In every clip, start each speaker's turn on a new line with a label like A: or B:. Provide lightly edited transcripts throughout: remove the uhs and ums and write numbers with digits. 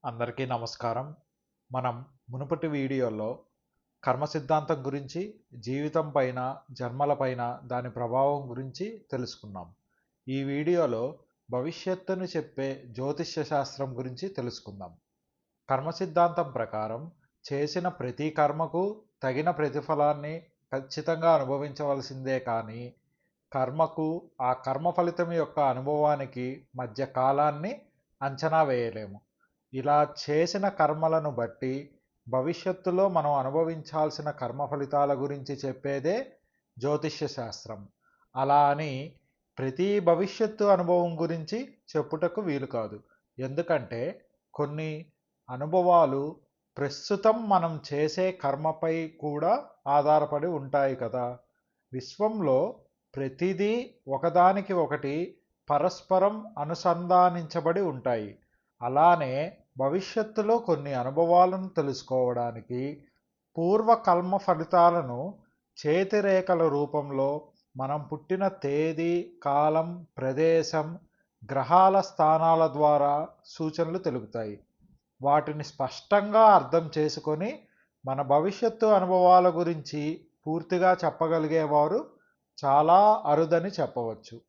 A: అందరికీ నమస్కారం. మనం మునుపటి వీడియోలో కర్మ సిద్ధాంతం గురించి, జీవితం పైన, జన్మల పైన దాని ప్రభావం గురించి తెలుసుకున్నాం. ఈ వీడియోలో భవిష్యత్తును చెప్పే జ్యోతిష్య శాస్త్రం గురించి తెలుసుకుందాం. కర్మ సిద్ధాంతం ప్రకారం చేసిన ప్రతి కర్మకు తగిన ప్రతిఫలాన్ని ఖచ్చితంగా అనుభవించవలసిందే కానీ కర్మకు ఆ కర్మ ఫలితం యొక్క అనుభవానికి మధ్య కాలాన్ని అంచనా వేయలేము. ఇలా చేసిన కర్మలను బట్టి భవిష్యత్తులో మనం అనుభవించాల్సిన కర్మ ఫలితాల గురించి చెప్పేదే జ్యోతిష్య శాస్త్రం. అలా అని ప్రతి భవిష్యత్తు అనుభవం గురించి చెప్పుటకు వీలు కాదు. ఎందుకంటే కొన్ని అనుభవాలు ప్రస్తుతం మనం చేసే కర్మపై కూడా ఆధారపడి ఉంటాయి కదా. విశ్వంలో ప్రతిదీ ఒకదానికి ఒకటి పరస్పరం అనుసంధానించబడి ఉంటాయి. అలానే భవిష్యత్తులో కొన్ని అనుభవాలను తెలుసుకోవడానికి పూర్వకర్మ ఫలితాలను చేతిరేఖల రూపంలో మనం పుట్టిన తేదీ, కాలం, ప్రదేశం, గ్రహాల స్థానాల ద్వారా సూచనలు తెలుపుతాయి. వాటిని స్పష్టంగా అర్థం చేసుకొని మన భవిష్యత్తు అనుభవాల గురించి పూర్తిగా చెప్పగలిగేవారు చాలా అరుదని చెప్పవచ్చు.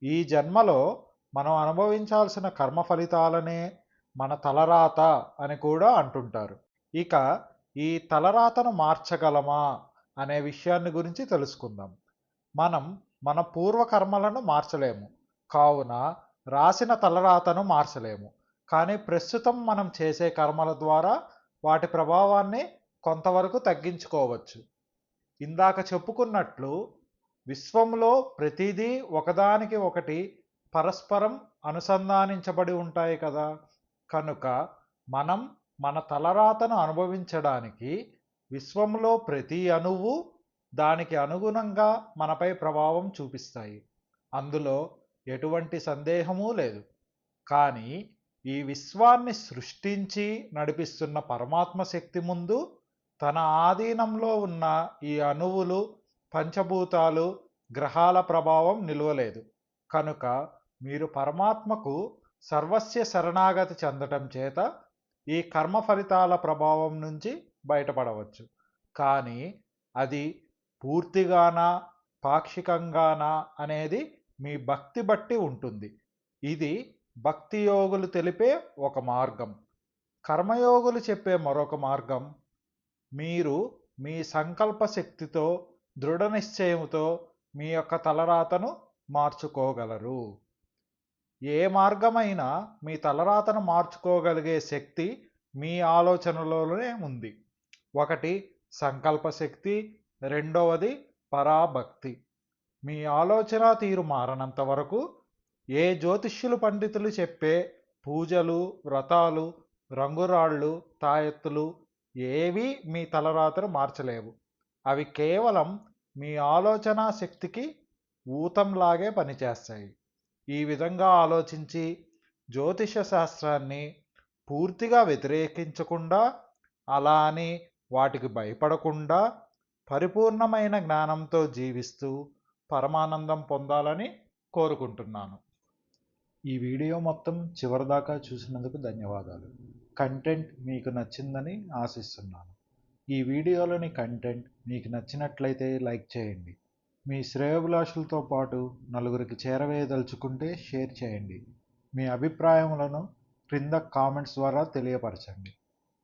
A: ఈ జన్మలో మనం అనుభవించాల్సిన కర్మ ఫలితాలనే మన తలరాత అని కూడా అంటుంటారు. ఇక ఈ తలరాతను మార్చగలమా అనే విషయాన్ని గురించి తెలుసుకుందాం. మనం మన పూర్వకర్మలను మార్చలేము, కావున రాసిన తలరాతను మార్చలేము. కానీ ప్రస్తుతం మనం చేసే కర్మల ద్వారా వాటి ప్రభావాన్ని కొంతవరకు తగ్గించుకోవచ్చు. ఇందాక చెప్పుకున్నట్లు విశ్వంలో ప్రతిదీ ఒకదానికి ఒకటి పరస్పరం అనుసంధానించబడి ఉంటాయి కదా. కనుక మనం మన తలరాతను అనుభవించడానికి విశ్వంలో ప్రతి అణువు దానికి అనుగుణంగా మనపై ప్రభావం చూపిస్తాయి. అందులో ఎటువంటి సందేహమూ లేదు. కానీ ఈ విశ్వాన్ని సృష్టించి నడిపిస్తున్న పరమాత్మ శక్తి ముందు తన ఆధీనంలో ఉన్న ఈ అణువులు, పంచభూతాలు, గ్రహాల ప్రభావం నిలవలేదు. కనుక మీరు పరమాత్మకు సర్వస్య శరణాగతి చెందటం చేత ఈ కర్మ ఫలితాల ప్రభావం నుంచి బయటపడవచ్చు. కానీ అది పూర్తిగానా, పాక్షికంగానా అనేది మీ భక్తి బట్టి ఉంటుంది. ఇది భక్తి యోగులు తెలిపే ఒక మార్గం. కర్మయోగులు చెప్పే మరొక మార్గం. మీరు మీ సంకల్ప శక్తితో, దృఢ నిశ్చయంతో మీ యొక్క తలరాతను మార్చుకోగలరు. ఏ మార్గమైనా మీ తలరాతను మార్చుకోగలిగే శక్తి మీ ఆలోచనలోనే ఉంది. ఒకటి సంకల్ప శక్తి, రెండవది పరాభక్తి. మీ ఆలోచన తీరు మారనంత వరకు ఏ జ్యోతిష్యులు పండితులు చెప్పే పూజలు, వ్రతాలు, రంగురాళ్ళు, తాయెత్తులు ఏవీ మీ తలరాతను మార్చలేవు. అవి కేవలం మీ ఆలోచన శక్తికి ఊతంలాగే పనిచేస్తాయి. ఈ విధంగా ఆలోచించి జ్యోతిష శాస్త్రాన్ని పూర్తిగా వ్యతిరేకించకుండా, అలా అని వాటికి భయపడకుండా పరిపూర్ణమైన జ్ఞానంతో జీవిస్తూ పరమానందం పొందాలని కోరుకుంటున్నాను. ఈ వీడియో మొత్తం చివరిదాకా చూసినందుకు ధన్యవాదాలు. కంటెంట్ మీకు నచ్చిందని ఆశిస్తున్నాను. ఈ వీడియోలోని కంటెంట్ మీకు నచ్చినట్లయితే లైక్ చేయండి. మీ శ్రేయోభిలాషులతో పాటు నలుగురికి చేరవేయదలుచుకుంటే షేర్ చేయండి. మీ అభిప్రాయములను క్రింద కామెంట్స్ ద్వారా తెలియపరచండి.